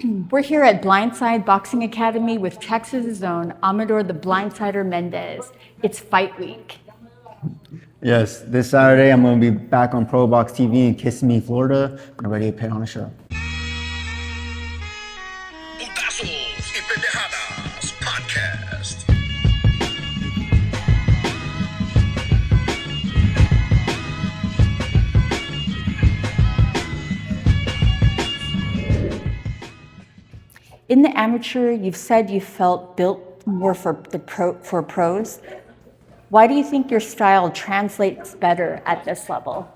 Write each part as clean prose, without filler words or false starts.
We're here at Blindside Boxing Academy with Texas' own Amador the Blindsider Mendez. It's fight week. Yes, this Saturday I'm going to be back on Pro Box TV in Kissimmee, Florida, and ready to put on a show. Putazos y Pendejadas Podcast. In the amateur, you've said you felt built more for pros. Why do you think your style translates better at this level?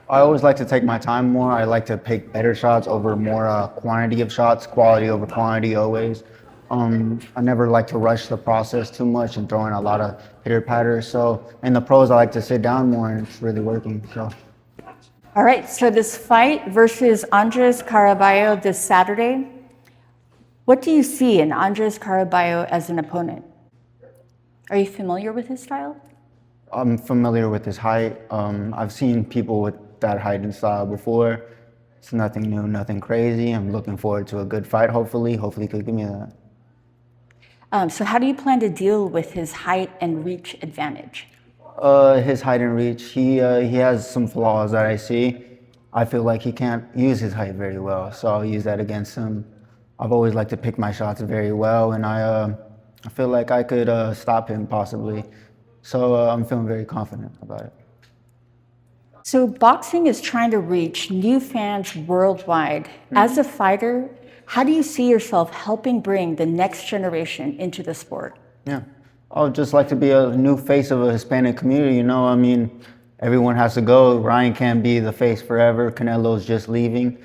I always like to take my time more. I like to pick better shots over more quantity of shots, quality over quantity always. I never like to rush the process too much and throw in a lot of pitter-patter. So in the pros, I like to sit down more, and it's really working. So. All right, so this fight versus Andres Caraballo this Saturday, what do you see in Andres Caraballo as an opponent? Are you familiar with his style? I'm familiar with his height. I've seen people with that height and style before. It's nothing new, nothing crazy. I'm looking forward to a good fight, hopefully. Hopefully he could give me that. So how do you plan to deal with his height and reach advantage? His height and reach, he has some flaws that I see. I feel like he can't use his height very well, so I'll use that against him. I've always liked to pick my shots very well, and I feel like I could stop him possibly. So I'm feeling very confident about it. So boxing is trying to reach new fans worldwide. As a fighter, how do you see yourself helping bring the next generation into the sport? Yeah, I would just like to be a new face of a Hispanic community, you know? I mean, everyone has to go. Ryan can't be the face forever. Canelo's just leaving.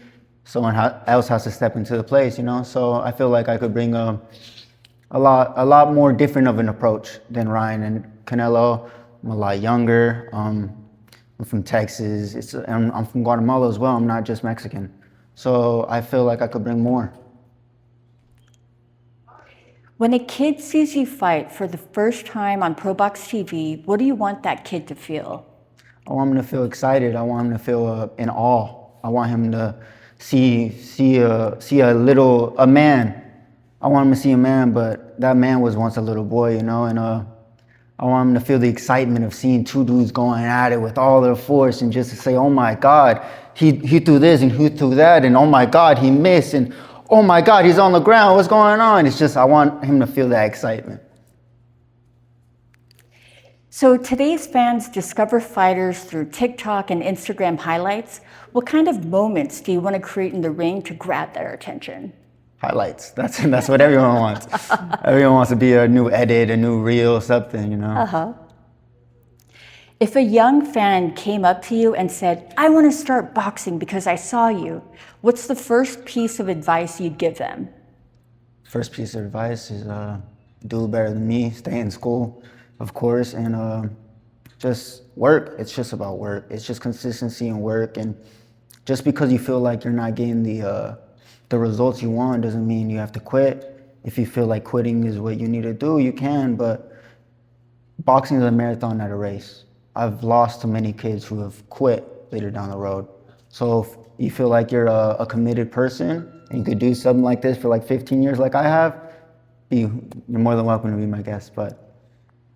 Someone else has to step into the place, you know? So I feel like I could bring a lot more different of an approach than Ryan and Canelo. I'm a lot younger. I'm from Texas. I'm from Guatemala as well. I'm not just Mexican. So I feel like I could bring more. When a kid sees you fight for the first time on Pro Box TV, what do you want that kid to feel? I want him to feel excited. I want him to feel in awe. I want him to see a man. I want him to see a man, but that man was once a little boy, you know, and I want him to feel the excitement of seeing two dudes going at it with all their force, and just to say, oh my God, he threw this and he threw that, and oh my God, he missed, and oh my God, he's on the ground, what's going on? It's just, I want him to feel that excitement. So today's fans discover fighters through TikTok and Instagram highlights. What kind of moments do you want to create in the ring to grab their attention? Highlights. That's what everyone wants. Everyone wants to be a new edit, a new reel, something, you know? If a young fan came up to you and said, I want to start boxing because I saw you, what's the first piece of advice you'd give them? First piece of advice is do better than me, stay in school, of course, and just work. It's just about work. It's just consistency and work, and just because you feel like you're not getting the results you want doesn't mean you have to quit. If you feel like quitting is what you need to do, you can, but boxing is a marathon, not a race. I've lost to many kids who have quit later down the road. So if you feel like you're a committed person and you could do something like this for like 15 years like I have, you're more than welcome to be my guest. But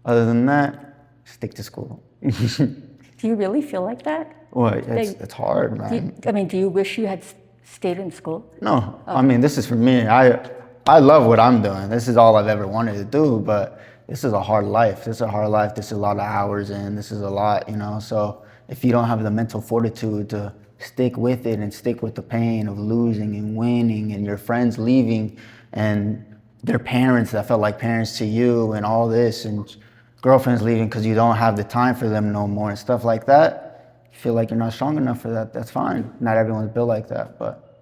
other than that, stick to school. Do you really feel like that? Well, it's hard, man. Do you wish you had stayed in school? No, I mean, this is for me. I love what I'm doing. This is all I've ever wanted to do, but this is a hard life. This is a hard life. This is a lot of hours in. This is a lot, you know? So if you don't have the mental fortitude to stick with it and stick with the pain of losing and winning and your friends leaving and their parents that felt like parents to you and all this, and girlfriends leaving because you don't have the time for them no more and stuff like that, you feel like you're not strong enough for that, that's fine. Not everyone's built like that, but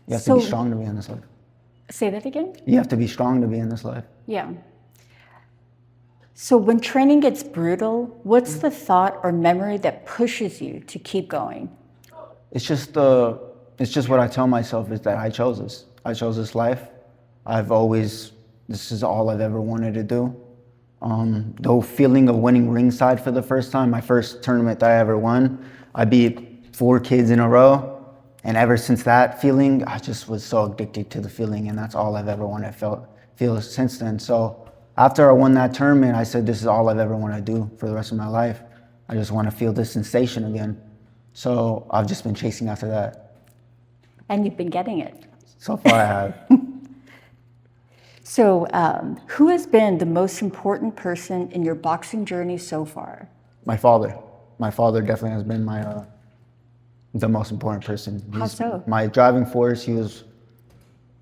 you have to be strong to be in this life. Say that again? You have to be strong to be in this life. Yeah. So when training gets brutal, what's the thought or memory that pushes you to keep going? It's just what I tell myself is that I chose this. I chose this life. This is all I've ever wanted to do. The feeling of winning ringside for the first time, my first tournament that I ever won, I beat 4 kids in a row. And ever since that feeling, I just was so addicted to the feeling, and that's all I've ever wanted to feel since then. So after I won that tournament, I said, this is all I've ever wanted to do for the rest of my life. I just want to feel this sensation again. So I've just been chasing after that. And you've been getting it. So far I have. So who has been the most important person in your boxing journey so far? My father. My father definitely has been the most important person. How so? My driving force. He's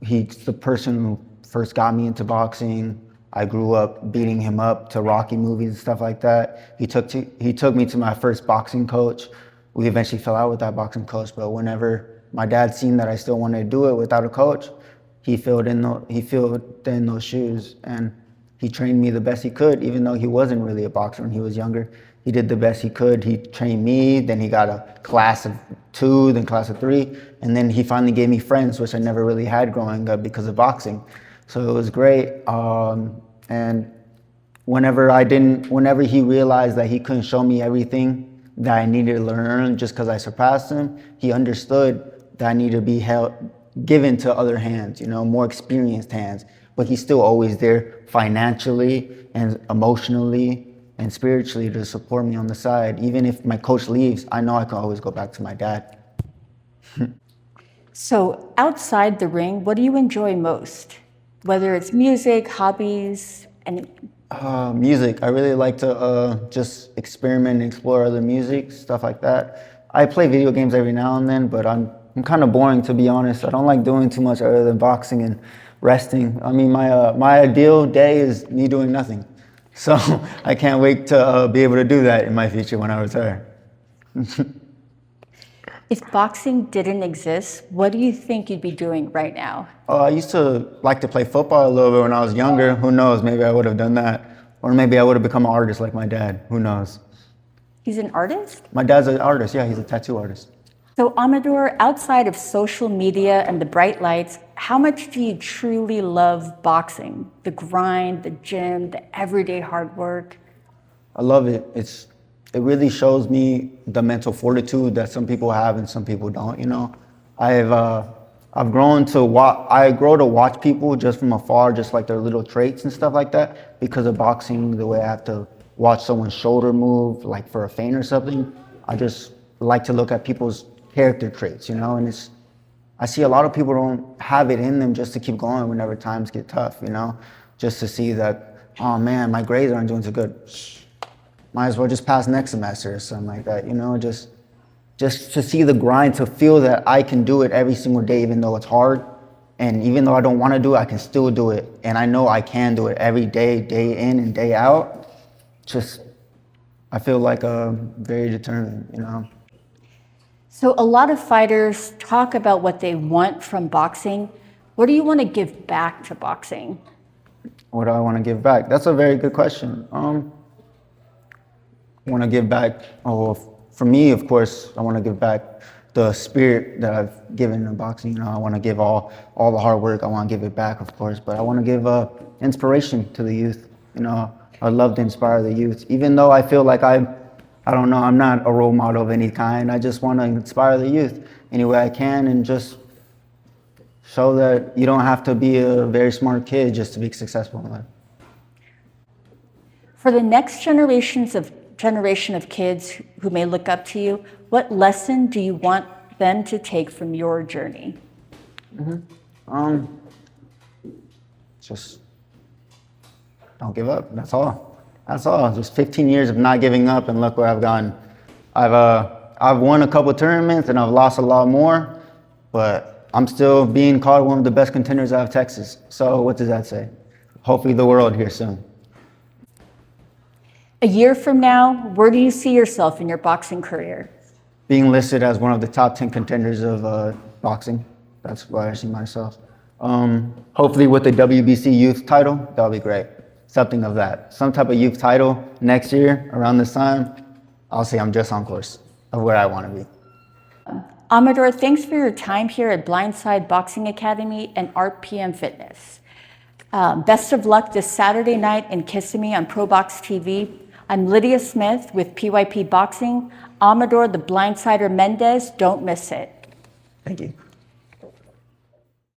the person who first got me into boxing. I grew up beating him up to Rocky movies and stuff like that. He took me to my first boxing coach. We eventually fell out with that boxing coach, but whenever my dad seen that I still wanted to do it without a coach, he filled in those shoes, and he trained me the best he could, even though he wasn't really a boxer when he was younger. He did the best he could. He trained me, then he got a class of 2, then class of 3, and then he finally gave me friends, which I never really had growing up because of boxing. So it was great. And whenever he realized that he couldn't show me everything that I needed to learn just because I surpassed him, he understood that I needed to be given to other hands, more experienced hands. But he's still always there financially and emotionally and spiritually to support me on the side. Even if my coach leaves, I know I can always go back to my dad. So outside the ring, what do you enjoy most? Whether it's music, hobbies, and Music. I really like to just experiment and explore other music, stuff like that. I play video games every now and then, but I'm kind of boring, to be honest. I don't like doing too much other than boxing and resting. I mean, my ideal day is me doing nothing. So I can't wait to be able to do that in my future when I retire. if boxing didn't exist, what do you think you'd be doing right now? I used to like to play football a little bit when I was younger. Who knows? Maybe I would have done that. Or maybe I would have become an artist like my dad. Who knows? He's an artist? My dad's an artist. Yeah, he's a tattoo artist. So Amador, outside of social media and the bright lights, how much do you truly love boxing? The grind, the gym, the everyday hard work? I love it. It really shows me the mental fortitude that some people have and some people don't. I've grown to watch people just from afar, just like their little traits and stuff like that. Because of boxing, the way I have to watch someone's shoulder move, like for a feint or something, I just like to look at people's character traits, and I see a lot of people don't have it in them just to keep going whenever times get tough, just to see that, oh man, my grades aren't doing so good. Might as well just pass next semester or something like that, just to see the grind, to feel that I can do it every single day, even though it's hard. And even though I don't want to do it, I can still do it. And I know I can do it every day, day in and day out. I feel like very determined, So a lot of fighters talk about what they want from boxing. What do you want to give back to boxing? What do I want to give back? That's a very good question. I want to give back, for me, of course, I want to give back the spirit that I've given in boxing. I want to give all the hard work. I want to give it back, of course, but I want to give inspiration to the youth. I'd love to inspire the youth, even though I feel like I don't know, I'm not a role model of any kind. I just want to inspire the youth any way I can and just show that you don't have to be a very smart kid just to be successful in life. For the next generation of kids who may look up to you, what lesson do you want them to take from your journey? Just don't give up. That's all. Just 15 years of not giving up, and look where I've gone. I've won a couple tournaments and I've lost a lot more, but I'm still being called one of the best contenders out of Texas. So what does that say? Hopefully the world here soon. A year from now, where do you see yourself in your boxing career? Being listed as one of the top 10 contenders of boxing. That's where I see myself. Hopefully with the WBC youth title, that'll be great. Something of that. Some type of youth title next year around this time, I'll say I'm just on course of where I want to be. Amador, thanks for your time here at Blindside Boxing Academy and RPM Fitness. Best of luck this Saturday night in Kissimmee on ProBox TV. I'm Lydia Smith with PYP Boxing. Amador the Blindsider Mendez, don't miss it. Thank you.